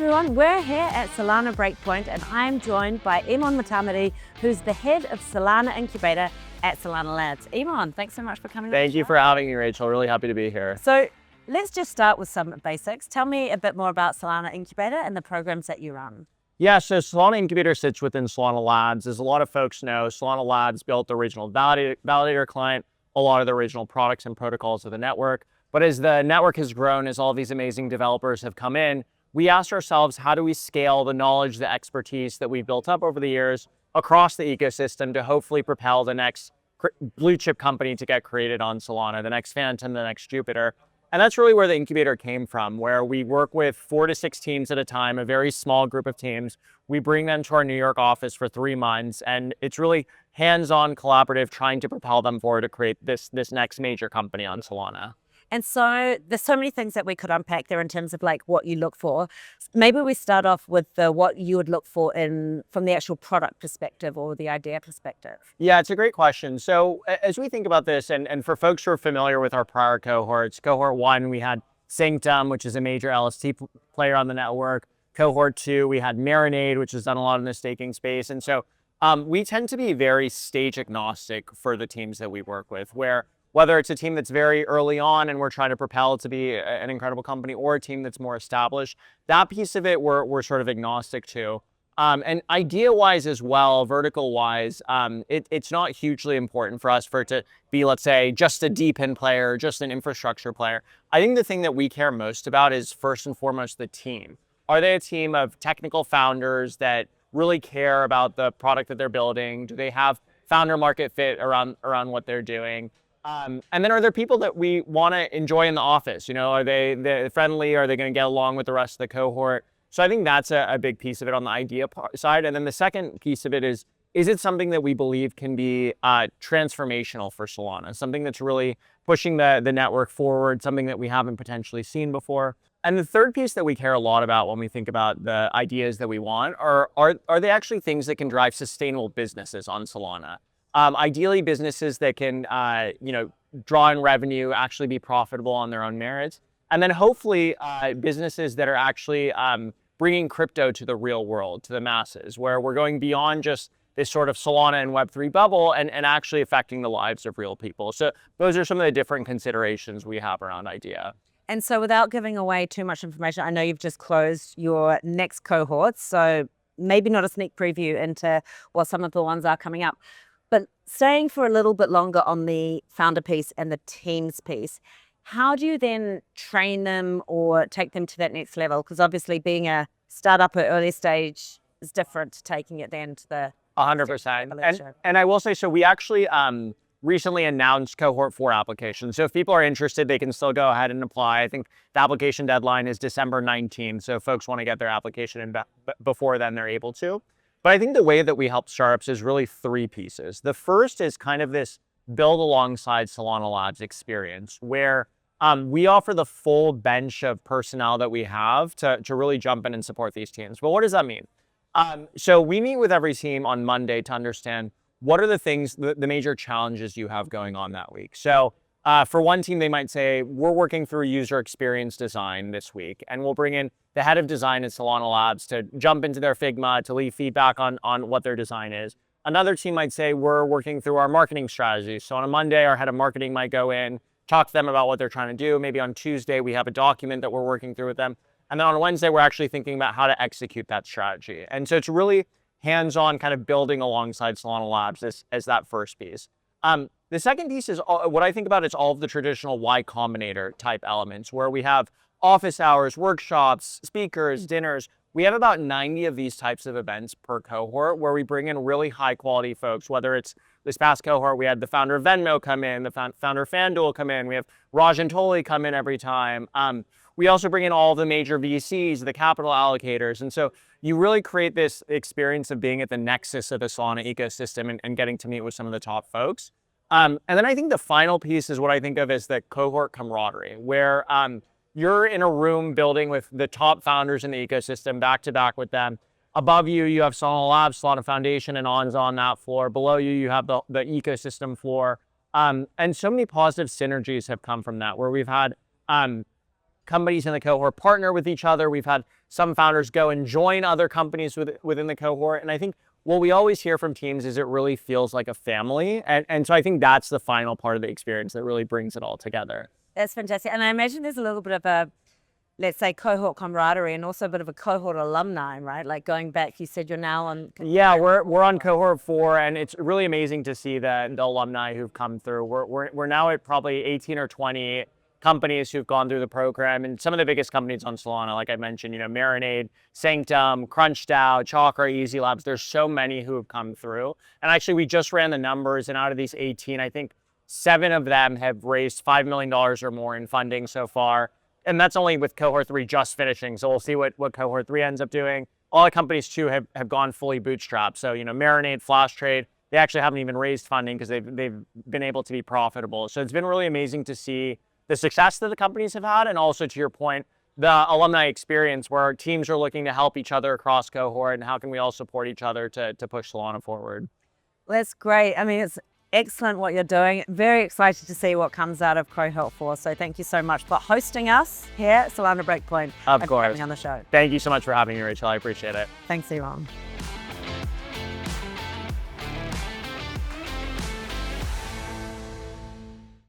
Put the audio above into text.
everyone, we're here at Solana Breakpoint and I'm joined by Emon Motamedi, who's the head of Solana Incubator at Solana Labs. Emon, thanks so much for coming. Thank you for having me, Rachel. Really happy to be here. So let's just start with some basics. Tell me a bit more about Solana Incubator and the programs that you run. Yeah, so Solana Incubator sits within Solana Labs. As a lot of folks know, Solana Labs built the original validator client, a lot of the original products and protocols of the network. But as the network has grown, as all these amazing developers have come in, we asked ourselves, how do we scale the knowledge, the expertise that we've built up over the years across the ecosystem to hopefully propel the next blue chip company to get created on Solana, the next Phantom, the next Jupiter. And that's really where the incubator came from, where we work with 4 to 6 teams at a time, a very small group of teams. We bring them to our New York office for 3 months, and it's really hands-on collaborative, trying to propel them forward to create this next major company on Solana. And so there's so many things that we could unpack there in terms of like what you look for. Maybe we start off with what you would look for from the actual product perspective or the idea perspective. Yeah, it's a great question. So as we think about this, and for folks who are familiar with our prior cohorts, cohort 1, we had Sanctum, which is a major LST player on the network. Cohort 2, we had Marinade, which has done a lot in the staking space. And so we tend to be very stage agnostic for the teams that we work with, whether it's a team that's very early on and we're trying to propel it to be an incredible company, or a team that's more established, that piece of it we're sort of agnostic to. And idea-wise as well, vertical-wise, it's not hugely important for us for it to be, let's say, just a DePIN player, just an infrastructure player. I think the thing that we care most about is first and foremost the team. Are they a team of technical founders that really care about the product that they're building? Do they have founder market fit around what they're doing? And then are there people that we want to enjoy in the office? You know, are they friendly? Are they going to get along with the rest of the cohort? So I think that's a big piece of it on the idea side. And then the second piece of it is it something that we believe can be transformational for Solana? Something that's really pushing the network forward, something that we haven't potentially seen before. And the third piece that we care a lot about when we think about the ideas that we want are they actually things that can drive sustainable businesses on Solana? Ideally, businesses that can, draw in revenue, actually be profitable on their own merits. And then hopefully businesses that are actually bringing crypto to the real world, to the masses, where we're going beyond just this sort of Solana and Web3 bubble and actually affecting the lives of real people. So those are some of the different considerations we have around idea. And so without giving away too much information, I know you've just closed your next cohort, so maybe not a sneak preview into what some of the ones are coming up. But staying for a little bit longer on the founder piece and the teams piece, how do you then train them or take them to that next level? Because obviously being a startup at early stage is different to taking it then to the 100%. And I will say, so we actually recently announced cohort 4 applications. So if people are interested, they can still go ahead and apply. I think the application deadline is December 19th. So if folks want to get their application in before then, they're able to. But I think the way that we help startups is really 3 pieces. The first is kind of this build alongside Solana Labs experience, where we offer the full bench of personnel that we have to really jump in and support these teams. But what does that mean? So we meet with every team on Monday to understand what are the things, the major challenges you have going on that week. So for one team, they might say, we're working through user experience design this week, and we'll bring in the head of design at Solana Labs to jump into their Figma to leave feedback on what their design is. Another team might say, we're working through our marketing strategy. So on a Monday, our head of marketing might go in, talk to them about what they're trying to do. Maybe on Tuesday, we have a document that we're working through with them. And then on Wednesday, we're actually thinking about how to execute that strategy. And so it's really hands-on kind of building alongside Solana Labs as that first piece. The second piece is what I think about is all of the traditional Y Combinator type elements, where we have office hours, workshops, speakers, dinners. We have about 90 of these types of events per cohort where we bring in really high quality folks, whether it's this past cohort, we had the founder of Venmo come in, the founder of FanDuel come in, we have Rajan Toli come in every time. We also bring in all the major VCs, the capital allocators. And so you really create this experience of being at the nexus of the Solana ecosystem and getting to meet with some of the top folks. And then I think the final piece is what I think of as the cohort camaraderie, where you're in a room building with the top founders in the ecosystem, back to back with them. Above you, you have Solana Labs, Solana Foundation, and ON's on that floor. Below you, you have the ecosystem floor. And so many positive synergies have come from that, where we've had companies in the cohort partner with each other. We've had some founders go and join other companies within the cohort. And I think what we always hear from teams is it really feels like a family. And so I think that's the final part of the experience that really brings it all together. That's fantastic. And I imagine there's a little bit of a, let's say, cohort camaraderie and also a bit of a cohort alumni, right? Like going back, you said you're now on. Yeah, we're on cohort 4, and it's really amazing to see the alumni who've come through. We're now at probably 18 or 20 companies who've gone through the program, and some of the biggest companies on Solana, like I mentioned, Marinade, Sanctum, CrunchDAO, Chakra, Easy Labs. There's so many who have come through. And actually, we just ran the numbers, and out of these 18, I think 7 of them have raised $5 million or more in funding so far. And that's only with cohort 3 just finishing. So we'll see what cohort 3 ends up doing. All the companies too have gone fully bootstrapped. So, Marinade, Flash Trade, they actually haven't even raised funding because they've been able to be profitable. So it's been really amazing to see the success that the companies have had. And also, to your point, the alumni experience where teams are looking to help each other across cohort, and how can we all support each other to push Solana forward. Well, that's great. I mean, it's excellent what you're doing. Very excited to see what comes out of cohort 4. So thank you so much for hosting us here at Solana Breakpoint. Of and course. coming on the show. Thank you so much for having me, Rachel. I appreciate it. Thanks, Emon.